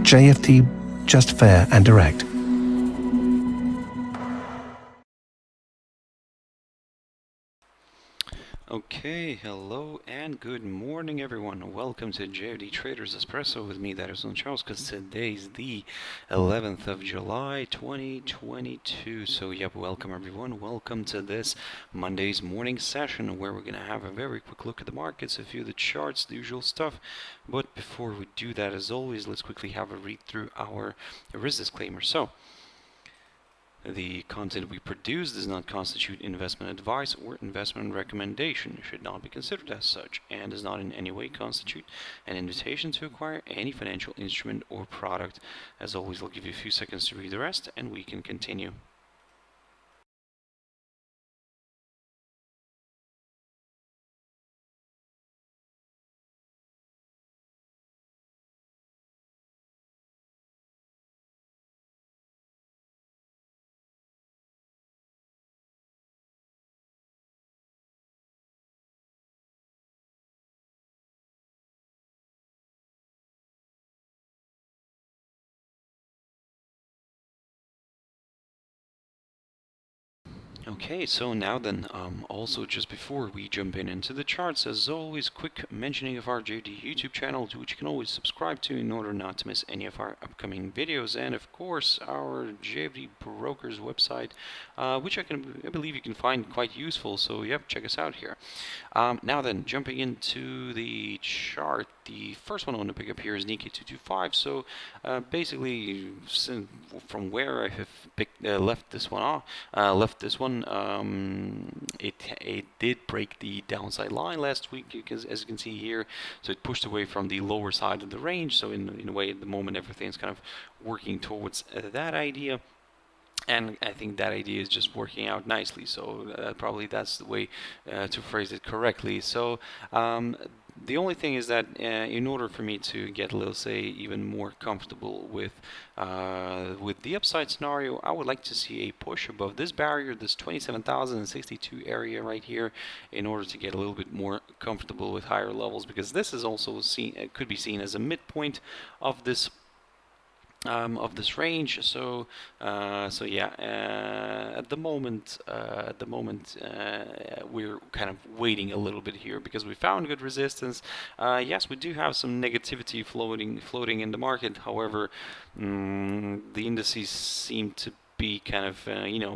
JFD, just fair and direct. Okay, hello and good morning everyone. Welcome to JFD Traders Espresso with me, Darius Anucauskas. Today's the 11th of July 2022. So yep, welcome everyone. Welcome to this Monday's morning session where we're going to have a very quick look at the markets, a few of the charts, the usual stuff. But before we do that, as always, let's quickly have a read through our risk disclaimer. So, the content we produce does not constitute investment advice or investment recommendation, should not be considered as such, and does not in any way constitute an invitation to acquire any financial instrument or product. As always, I'll give you a few seconds to read the rest and we can continue. Okay, so now then, also just before we jump into the charts, as always, quick mentioning of our JFD YouTube channel, to which you can always subscribe to in order not to miss any of our upcoming videos, and of course our JFD Brokers website, which I believe you can find quite useful. So yep, check us out here. Now then, jumping into the chart, the first one I want to pick up here is Nikkei 225. So basically, from where I have left this one, it did break the downside line last week, because as you can see here, so it pushed away from the lower side of the range. So in a way, at the moment, everything's kind of working towards that idea. And I think that idea is just working out nicely. So probably that's the way to phrase it correctly. So the only thing is that in order for me to get, let's say, even more comfortable with the upside scenario, I would like to see a push above this barrier, this 27,062 area right here, in order to get a little bit more comfortable with higher levels, because this is also could be seen as a midpoint of this range. So yeah, at the moment we're kind of waiting a little bit here because we found good resistance. Yes, we do have some negativity floating in the market. However, the indices seem to be kind of,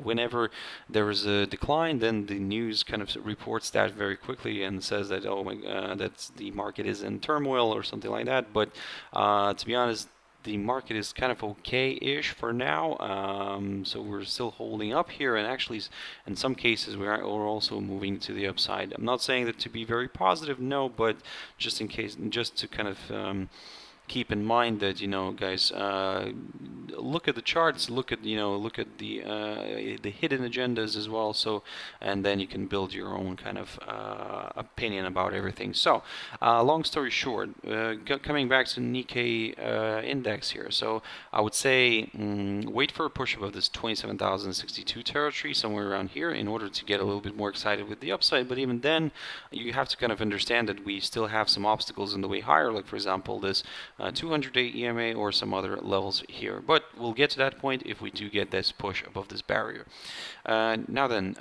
whenever there is a decline, then the news kind of reports that very quickly and says that, oh my, that the market is in turmoil or something like that. But to be honest, the market is kind of okay-ish for now, so we're still holding up here, and actually in some cases we're also moving to the upside. I'm not saying that to be very positive, no, but just in case, just to kind of keep in mind that, guys, look at the charts, look at the hidden agendas as well. So, and then you can build your own kind of opinion about everything. So, long story short, coming back to Nikkei index here. So, I would say wait for a push above this 27,062 territory, somewhere around here, in order to get a little bit more excited with the upside. But even then, you have to kind of understand that we still have some obstacles in the way higher, like for example this 200-day EMA or some other levels here. But we'll get to that point if we do get this push above this barrier. Now then,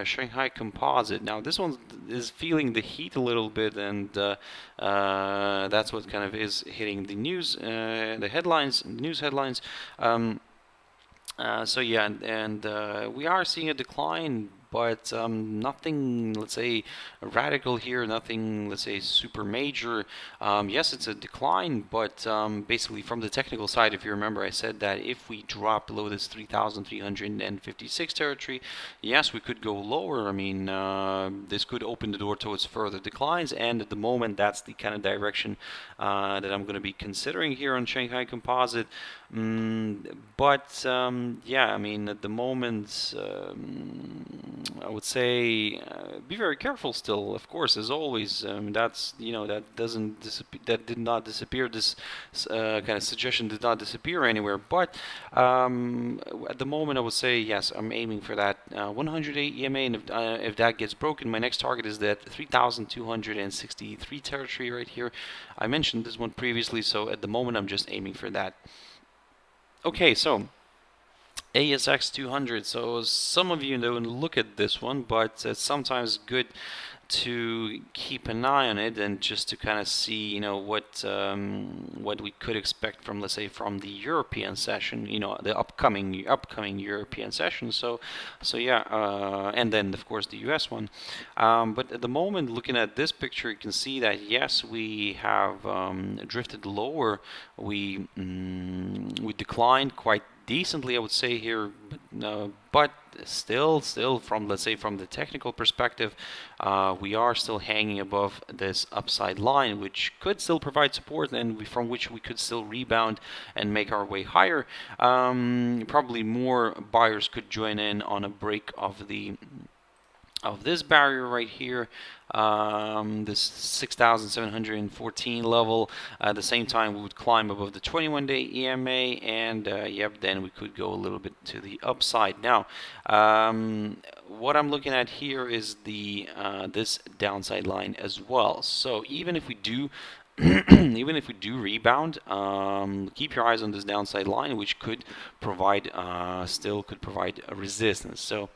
Shanghai Composite. Now this one is feeling the heat a little bit, and that's what kind of is hitting the news, the headlines, news headlines. So yeah, and we are seeing a decline, but nothing, let's say, radical here, nothing, let's say, super major. Yes, it's a decline, but basically from the technical side, if you remember, I said that if we drop below this 3,356 territory, yes, we could go lower. I mean, this could open the door towards further declines, and at the moment, that's the kind of direction that I'm going to be considering here on Shanghai Composite. But yeah, I mean, at the moment, I would say be very careful still, of course, as always. That's, that doesn't disappear, that did not disappear. This kind of suggestion did not disappear anywhere. But at the moment, I would say yes, I'm aiming for that 108 EMA, and if that gets broken, my next target is that 3,263 territory right here. I mentioned this one previously, so at the moment, I'm just aiming for that. Okay, so ASX 200. So some of you don't look at this one, but it's sometimes good to keep an eye on it and just to kind of see, what we could expect from, let's say, from the European session, the upcoming European session. So yeah, and then of course the US one. But at the moment, looking at this picture, you can see that yes, we have drifted lower. We declined quite decently, I would say here, but still from, let's say, from the technical perspective, we are still hanging above this upside line, which could still provide support, and from which we could still rebound and make our way higher. Probably more buyers could join in on a break of this barrier right here, this 6,714 level. At the same time, we would climb above the 21-day EMA, and then we could go a little bit to the upside. Now, what I'm looking at here is the this downside line as well. So even if we do rebound, keep your eyes on this downside line, which could provide still could provide a resistance. So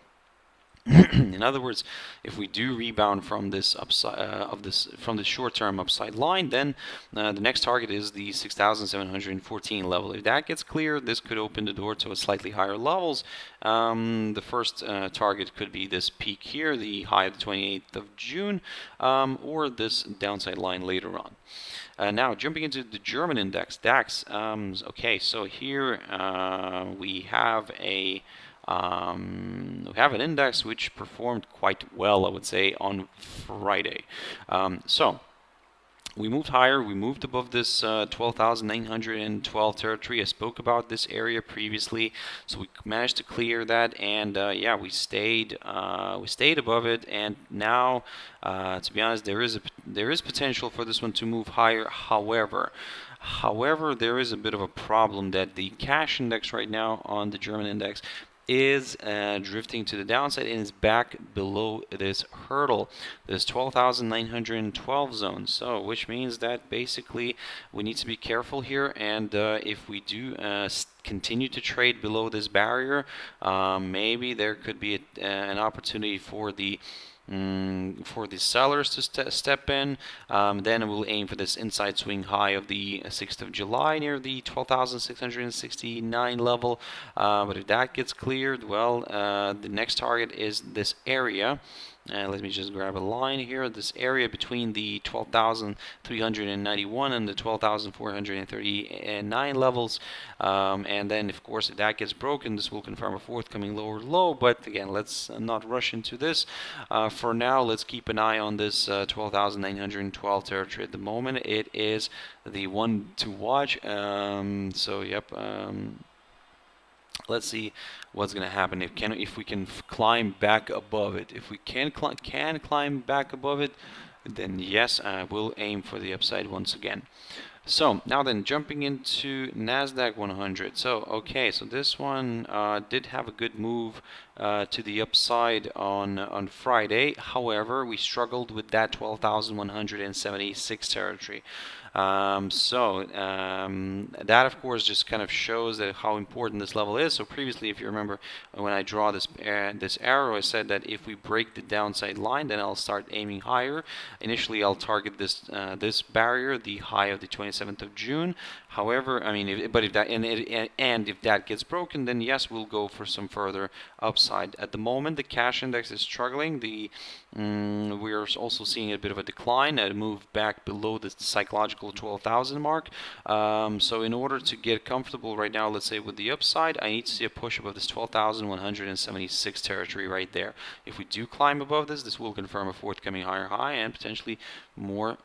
in other words, if we do rebound from this upside from the short-term upside line, then the next target is the 6,714 level. If that gets clear, this could open the door to a slightly higher levels. The first target could be this peak here, the high of the 28th of June, or this downside line later on. Now, jumping into the German index, DAX. Okay, so here we have an index which performed quite well, I would say, on Friday. So we moved higher. We moved above this 12,912 territory. I spoke about this area previously, so we managed to clear that, and yeah, we stayed above it. And now, to be honest, there is potential for this one to move higher. However, there is a bit of a problem that the cash index right now on the German index is drifting to the downside and is back below this hurdle, this 12,912 zone. So which means that basically we need to be careful here, and if we do continue to trade below this barrier, maybe there could be an opportunity for the sellers to step in. Then we'll aim for this inside swing high of the 6th of July near the 12,669 level. But if that gets cleared, well, the next target is this area. Let me just grab a line here. This area between the 12,391 and the 12,439 levels. And then, of course, if that gets broken, this will confirm a forthcoming lower low. But again, let's not rush into this. For now, let's keep an eye on this 12,912 territory. At the moment, it is the one to watch. So, yep. Let's see what's going to happen if we can climb back above it. If we can climb back above it, then yes, we'll aim for the upside once again. So now then, jumping into Nasdaq 100. So okay, so this one did have a good move to the upside on Friday. However, we struggled with that 12,176 territory. That of course just kind of shows that how important this level is. So previously, if you remember, when I draw this arrow, I said that if we break the downside line, then I'll start aiming higher. Initially, I'll target this this barrier, the high of the 27th of June. However, I mean, if that gets broken, then yes, we'll go for some further upside. At the moment, the cash index is struggling. We are also seeing a bit of a decline, a move back below the psychological 12,000 mark. So in order to get comfortable right now, let's say with the upside, I need to see a push above this 12,176 territory right there. If we do climb above this, this will confirm a forthcoming higher high, and potentially more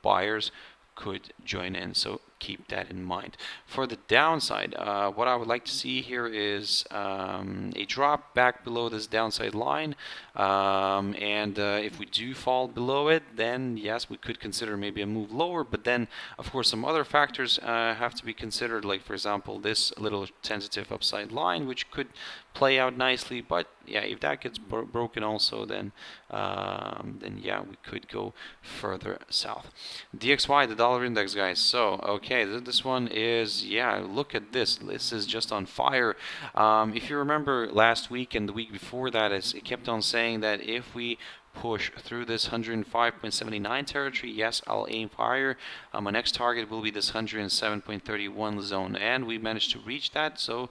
buyers could join in. So keep that in mind. For the downside, what I would like to see here is a drop back below this downside line, and if we do fall below it, then yes, we could consider maybe a move lower, but then of course some other factors have to be considered, like for example this little tentative upside line, which could play out nicely. But yeah, if that gets broken also, then yeah, we could go further south. DXY, the dollar index, guys. So okay, this one is, yeah, look at this. This is just on fire. If you remember last week and the week before that, it kept on saying that if we push through this 105.79 territory, yes, I'll aim for higher. My next target will be this 107.31 zone, and we managed to reach that. So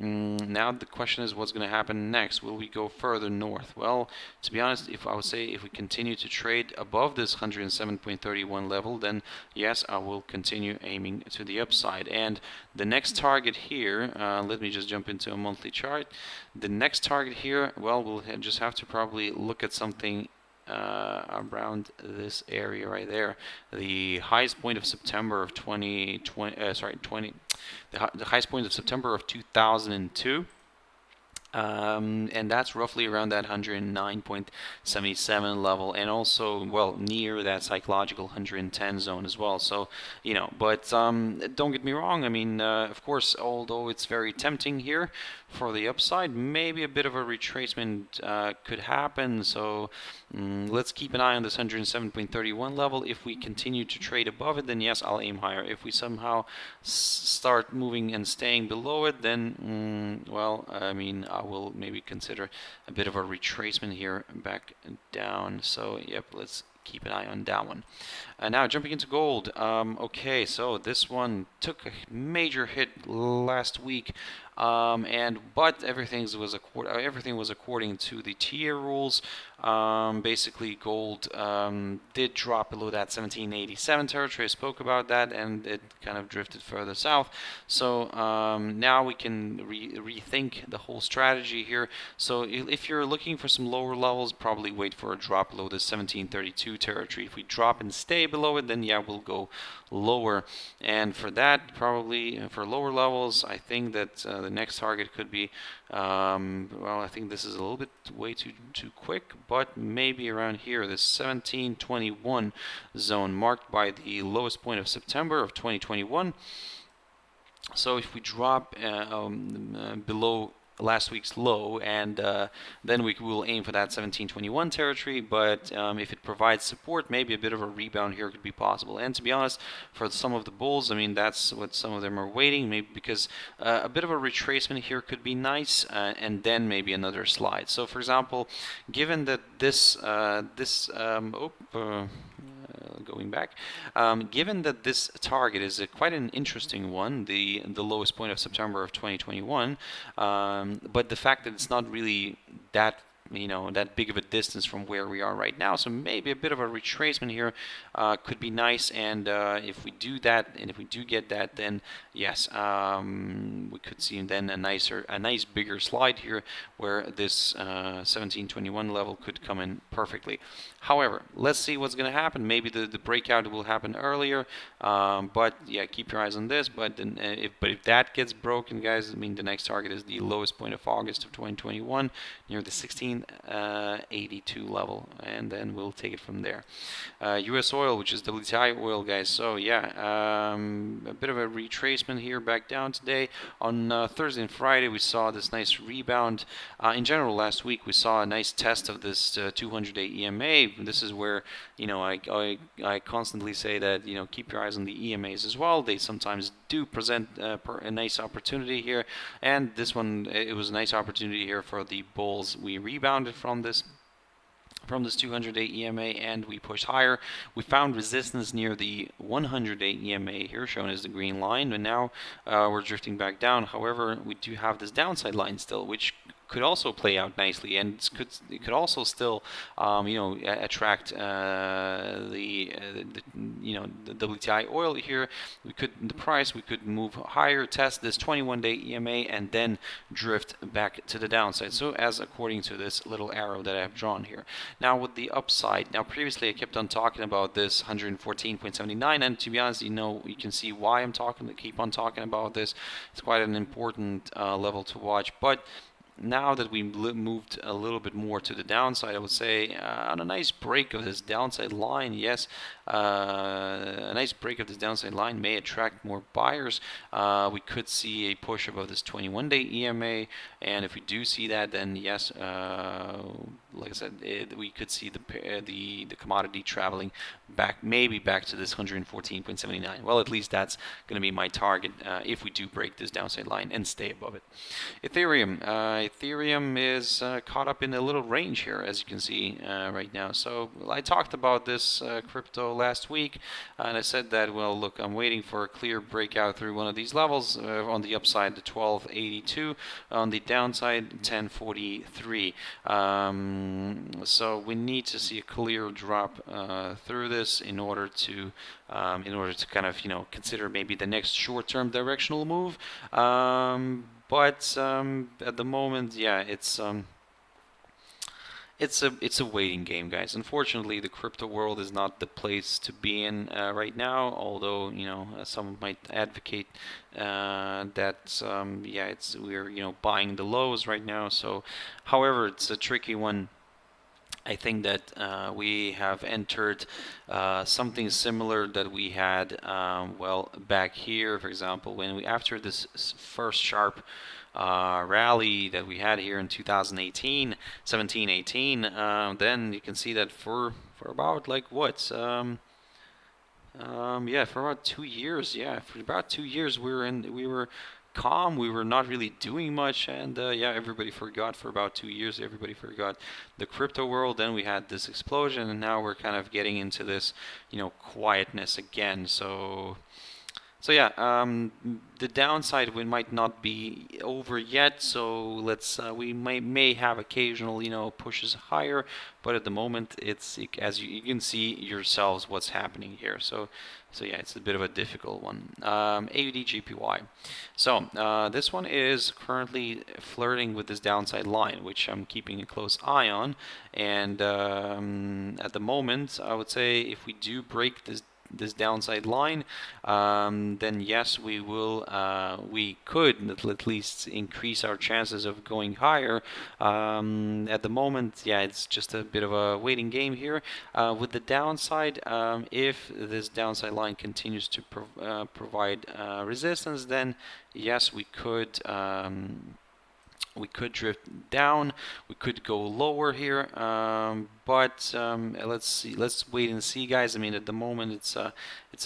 now the question is, what's going to happen next? Will we go further north? Well, to be honest, I would say if we continue to trade above this 107.31 level, then yes, I will continue aiming to the upside. And the next target here, let me just jump into a monthly chart. The next target here, well, we'll just have to probably look at something around this area right there. The highest point of September of 2020, the highest point of September of 2002. And that's roughly around that 109.77 level, and also, well, near that psychological 110 zone as well. So, you know, but don't get me wrong, I mean, of course, although it's very tempting here for the upside, maybe a bit of a retracement could happen. So let's keep an eye on this 107.31 level. If we continue to trade above it, then yes, I'll aim higher. If we somehow start moving and staying below it, then well, I mean, I will maybe consider a bit of a retracement here back down. So yep, let's keep an eye on that one. Now jumping into gold. Okay, so this one took a major hit last week, but everything was according to the tier rules. Basically, gold did drop below that 1787 territory. I spoke about that, and it kind of drifted further south. So now we can rethink the whole strategy here. So if you're looking for some lower levels, probably wait for a drop below the 1732 territory. If we drop and stay below it, then yeah, we'll go lower. And for that, probably for lower levels, I think that the next target could be, well, I think this is a little bit way too quick, but maybe around here, this 1721 zone, marked by the lowest point of September of 2021. So if we drop below last week's low, and then we will aim for that 1721 territory. But if it provides support, maybe a bit of a rebound here could be possible. And to be honest, for some of the bulls, I mean, that's what some of them are waiting, maybe because a bit of a retracement here could be nice, and then maybe another slide. So for example, given that going back, given that this target is quite an interesting one, the lowest point of September of 2021, but the fact that it's not really that, you know, that big of a distance from where we are right now, so maybe a bit of a retracement here could be nice. And if we do that, and if we do get that, then yes, we could see then a nice bigger slide here, where this 1721 level could come in perfectly. However, let's see what's going to happen. Maybe the breakout will happen earlier, but yeah, keep your eyes on this. But then, if that gets broken, guys, I mean, the next target is the lowest point of August of 2021, near the 1682 level, and then we'll take it from there. U.S. oil, which is WTI oil, guys. So yeah, a bit of a retracement here back down today. On Thursday and Friday, we saw this nice rebound. In general, last week we saw a nice test of this 200-day EMA. This is where, you know, I constantly say that, you know, keep your eyes on the EMAs as well. They sometimes do present a nice opportunity here, and this one, it was a nice opportunity here for the bulls. We rebounded from this 200-day EMA, and we pushed higher. We found resistance near the 100-day EMA here, shown as the green line, and now we're drifting back down. However, we do have this downside line still, which could also play out nicely, and it could also still attract the WTI oil here. The price could move higher, test this 21-day EMA, and then drift back to the downside. So as according to this little arrow that I have drawn here. Now with the upside, now previously I kept on talking about this 114.79, and to be honest, you can see why I'm keep on talking about this. It's quite an important level to watch, but now that we moved a little bit more to the downside, I would say on a nice break of this downside line, yes, a nice break of this downside line may attract more buyers. We could see a push above this 21-day EMA, and if we do see that, then yes, like I said, we could see the commodity traveling back, maybe back to this 114.79. Well, at least that's going to be my target if we do break this downside line and stay above it. Ethereum is caught up in a little range here, as you can see right now. So I talked about this crypto last week, and I said that, well, look, I'm waiting for a clear breakout through one of these levels. On the upside, the 1282. On the downside, 1043. So we need to see a clear drop through this in order to kind of consider maybe the next short-term directional move. But at the moment, yeah, it's a waiting game, guys. Unfortunately, the crypto world is not the place to be in right now. Although some might advocate that we're buying the lows right now. So, however, it's a tricky one. I think that we have entered something similar that we had back here, for example, after this first sharp rally that we had here in 2018, 17-18, then you can see that for about for about 2 years, we were calm, we were not really doing much, and everybody forgot for about 2 years. Everybody forgot the crypto world. Then we had this explosion, and now we're kind of getting into this quietness again. So the downside might not be over yet. So we may have occasional pushes higher, but at the moment it's, as you can see yourselves, what's happening here. So yeah, it's a bit of a difficult one. AUD JPY. So this one is currently flirting with this downside line, which I'm keeping a close eye on. And at the moment, I would say if we do break this downside line, then yes, we could at least increase our chances of going higher. At the moment, yeah, it's just a bit of a waiting game here. With the downside, if this downside line continues to provide resistance, then yes, we could drift down, we could go lower here, but let's wait and see, guys. I mean, at the moment it's a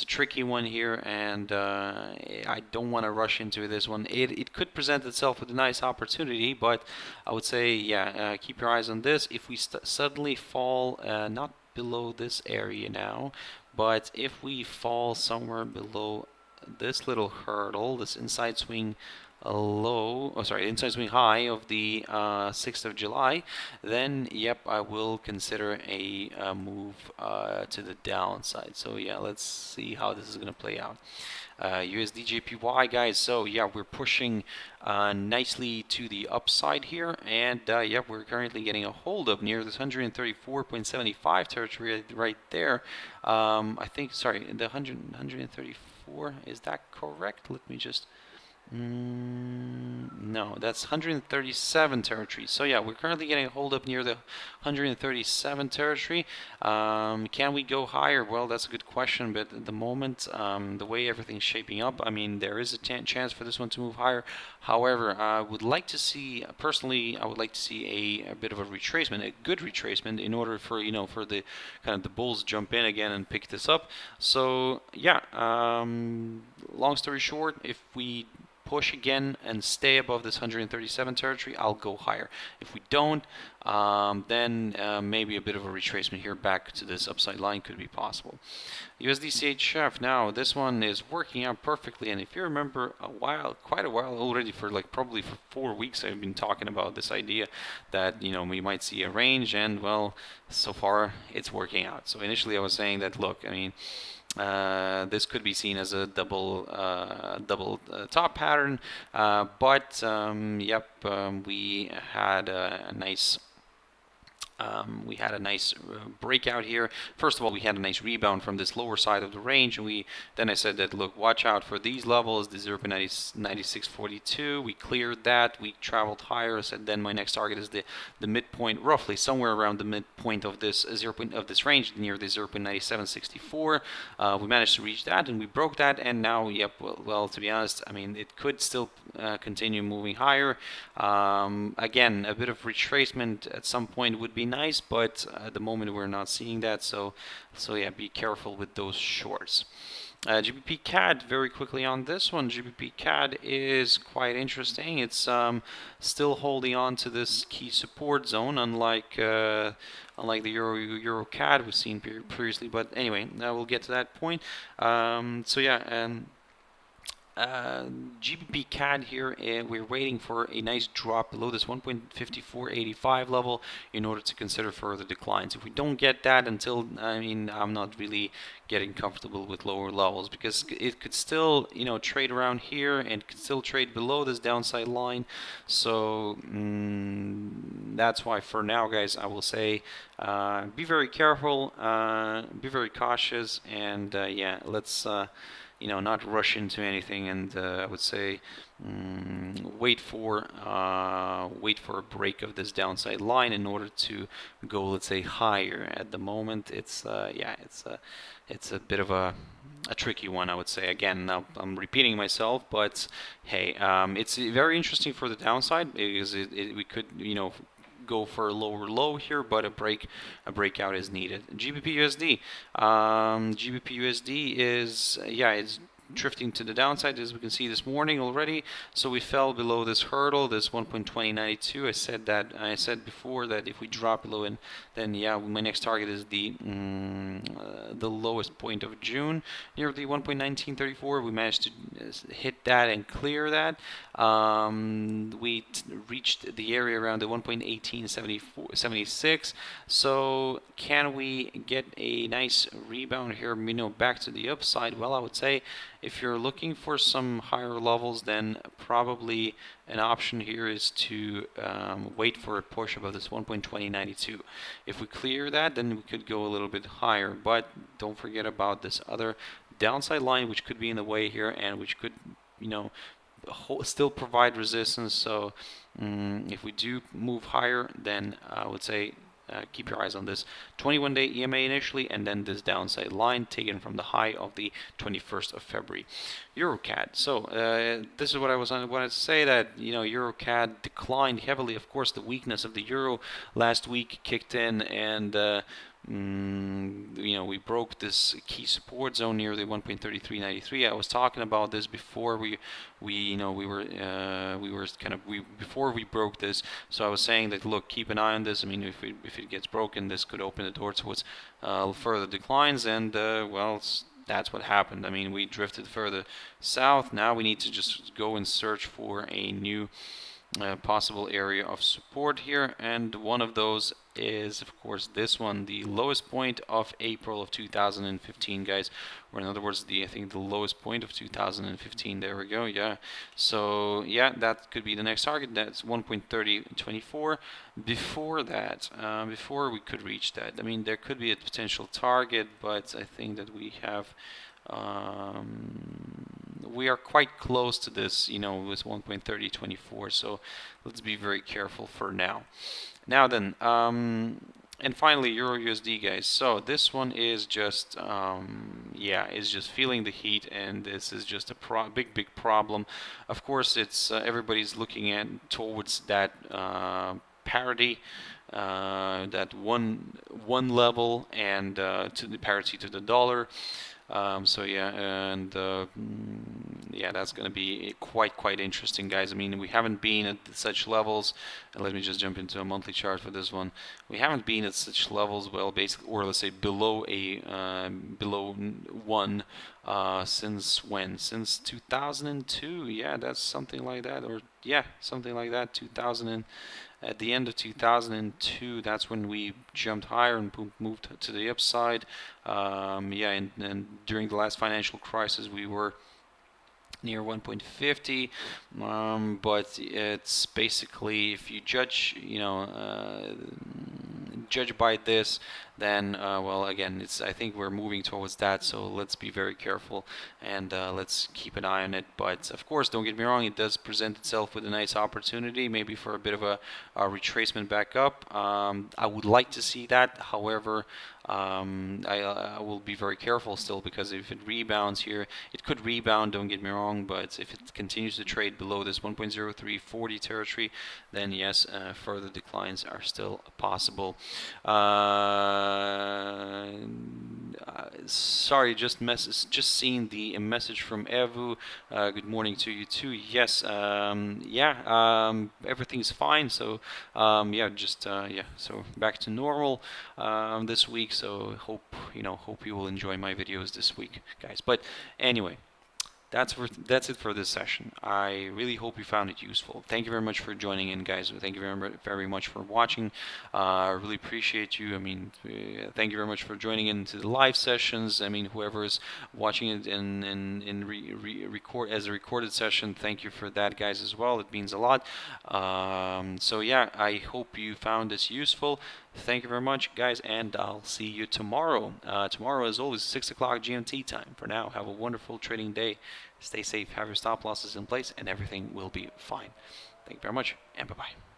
tricky one here, and I don't want to rush into this one. It could present itself with a nice opportunity, but I would say, yeah, keep your eyes on this. If we suddenly fall not below this area now, but if we fall somewhere below this little hurdle, this inside swing inside swing high of the 6th of July, then yep, I will consider a move to the downside. So yeah, let's see how this is going to play out. USD JPY, guys. So yeah, we're pushing nicely to the upside here, and yeah, we're currently getting a hold up near this 134.75 territory right there. I think, sorry, the 134, is that correct? Let me just no, that's 137 territory. So yeah, we're currently getting a hold up near the 137 territory. Can we go higher? Well, that's a good question, but at the moment, the way everything's shaping up, I mean, there is a chance for this one to move higher. However, I would like to see, personally, I would like to see a bit of a retracement, a good retracement, in order for for the kind of the bulls jump in again and pick this up. So yeah, long story short, if we push again and stay above this 137 territory, I'll go higher. If we don't, then maybe a bit of a retracement here back to this upside line could be possible. USD CHF, now this one is working out perfectly, and if you remember quite a while already, for like probably for 4 weeks, I've been talking about this idea that, you know, we might see a range, and well, so far it's working out. So initially I was saying that, look, I mean, this could be seen as a double top pattern, but yep, we had a nice breakout here. First of all, we had a nice rebound from this lower side of the range, and then I said that, look, watch out for these levels, the 0.9642. We cleared that, we traveled higher. I said then my next target is the midpoint, roughly somewhere around the midpoint of this this range, near the 0.9764. We managed to reach that, and we broke that, and now, yep, well, to be honest, I mean, it could still continue moving higher. Again, a bit of retracement at some point would be nice, but at the moment we're not seeing that, so yeah, be careful with those shorts. GBP CAD, very quickly on this one. GBP CAD is quite interesting. It's still holding on to this key support zone, unlike the Euro CAD we've seen previously. But anyway, we'll get to that point. So yeah, GBP CAD here, we're waiting for a nice drop below this 1.5485 level in order to consider further declines. If we don't get that until, I mean, I'm not really getting comfortable with lower levels, because it could still, you know, trade around here and could still trade below this downside line. So that's why for now, guys, I will say be very careful, be very cautious, and yeah, let's you know, not rush into anything, and I would say wait for a break of this downside line in order to go, let's say, higher. At the moment, it's yeah, it's a bit of a tricky one, I would say. Again, now I'm repeating myself, but hey, it's very interesting for the downside, because we could, you know, go for a lower low here, but a breakout is needed. GBP USD. GBP USD is, yeah, it's drifting to the downside, as we can see this morning already. So we fell below this hurdle, this 1.2092. I said before that if we drop below it, then yeah, my next target is the lowest point of June, near the 1.1934. We managed to hit that and clear that. We reached the area around the 1.1876. So can we get a nice rebound here, you know, back to the upside? Well, I would say if you're looking for some higher levels, then probably an option here is to wait for a push above this 1.2092. If we clear that, then we could go a little bit higher, but don't forget about this other downside line, which could be in the way here, and which could, you know, still provide resistance. So if we do move higher, then I would say keep your eyes on this 21-day EMA initially, and then this downside line taken from the high of the 21st of February. EuroCAD. So this is what I wanted to say, that, you know, EuroCAD declined heavily. Of course, the weakness of the euro last week kicked in, and you know, we broke this key support zone near the 1.3393. I was talking about this before before we broke this. So I was saying that, look, keep an eye on this. I mean, if it gets broken, this could open the door towards further declines, and well, that's what happened. I mean, we drifted further south. Now we need to just go and search for a new possible area of support here, and one of those is, of course, this one, the lowest point of April of 2015, guys, or in other words, I think the lowest point of 2015. There we go. Yeah, so yeah, that could be the next target. That's 1.3024. Before that, before we could reach that, I mean, there could be a potential target, but I think that we are quite close to this, you know, with 1.3024. So let's be very careful for now. Now then, and finally, EURUSD, guys. So this one is just, yeah, is just feeling the heat, and this is just a big problem. Of course, it's everybody's looking at towards that parity, that one level, and to the parity to the dollar. So yeah, and yeah, yeah, that's going to be quite interesting, guys. I mean, we haven't been at such levels. Let me just jump into a monthly chart for this one. We haven't been at such levels, well, basically, or let's say below below 1 since when? Since 2002. Yeah, that's something like that, or yeah, something like that. 2000 at the end of 2002, that's when we jumped higher and moved to the upside. Yeah, and during the last financial crisis, we were near 1.50, but it's basically, if you judge, judge by this, then well, again, I think we're moving towards that, so let's be very careful and let's keep an eye on it. But of course, don't get me wrong, it does present itself with a nice opportunity, maybe for a bit of a retracement back up. I would like to see that. However, I will be very careful still, because if it rebounds here, it could rebound, don't get me wrong, but if it continues to trade below this 1.0340 territory, then yes, further declines are still possible. Sorry, just seen the message from Evu. Good morning to you too. Yes, yeah, everything's fine. So yeah, just yeah, so back to normal this week. So hope you will enjoy my videos this week, guys. But anyway, that's it for this session. I really hope you found it useful. Thank you very much for joining in, guys. Thank you very much for watching. I really appreciate you. I mean, thank you very much for joining into the live sessions. I mean, whoever is watching it in record as a recorded session, thank you for that, guys, as well. It means a lot. So yeah, I hope you found this useful. Thank you very much, guys, and I'll see you tomorrow. Tomorrow, as always, 6 o'clock GMT time. For now, have a wonderful trading day. Stay safe, have your stop losses in place, and everything will be fine. Thank you very much, and bye-bye.